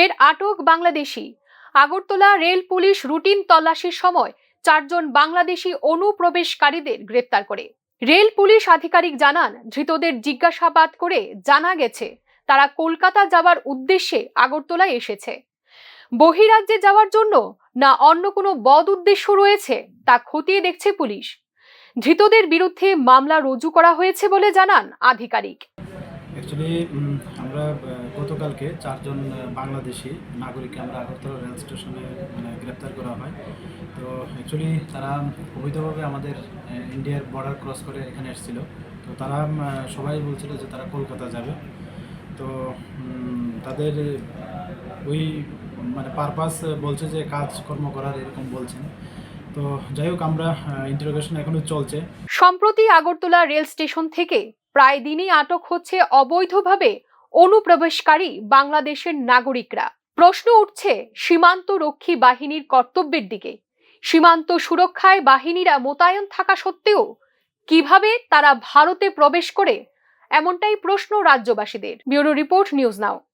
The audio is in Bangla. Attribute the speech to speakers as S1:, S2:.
S1: ফের আটক বাংলাদেশি। আগরতলা রেল পুলিশ রুটিন তল্লাশির সময় 4 জন বাংলাদেশি অনুপ্রবেশকারীদের গ্রেপ্তার করে। রেল পুলিশ আধিকারিক জানান, ধৃতদের জিজ্ঞাসাবাদ করে জানা গেছে তারা কলকাতা যাওয়ার উদ্দেশ্যে আগরতলায় এসেছে। বহিরাজ্যে যাওয়ার জন্য না অন্য কোনো বদ উদ্দেশ্য রয়েছে তা খতিয়ে দেখছে পুলিশ। ধৃতদের বিরুদ্ধে মামলা রুজু করা হয়েছে বলে জানান আধিকারিক।
S2: অ্যাকচুয়ালি আমরা গতকালকে 4 জন বাংলাদেশি নাগরিককে আমরা আগরতলা রেল স্টেশনে গ্রেপ্তার করা হয়। তো অ্যাকচুয়ালি তারা অবৈধভাবে আমাদের ইন্ডিয়ার বর্ডার ক্রস করে এখানে এসেছিল। তো তারা সবাই বলছিল যে তারা কলকাতা যাবে। তো তাদের ওই পারপাস বলছে যে কাজকর্ম করার এরকম বলছেন। তো যাই হোক, আমরা ইন্টারোগেশন এখনো চলছে।
S1: সম্প্রতি আগরতলা রেল স্টেশন থেকে প্রায় দিনই আটক হচ্ছে অবৈধভাবে অনুপ্রবেশকারী বাংলাদেশের নাগরিকরা। প্রশ্ন উঠছে সীমান্ত রক্ষী বাহিনীর কর্তব্যের দিকে। সীমান্ত সুরক্ষায় বাহিনীরা মোতায়েন থাকা সত্ত্বেও কিভাবে তারা ভারতে প্রবেশ করে, এমনটাই প্রশ্ন রাজ্যবাসীদের। ব্যুরো রিপোর্ট, নিউজ নাও।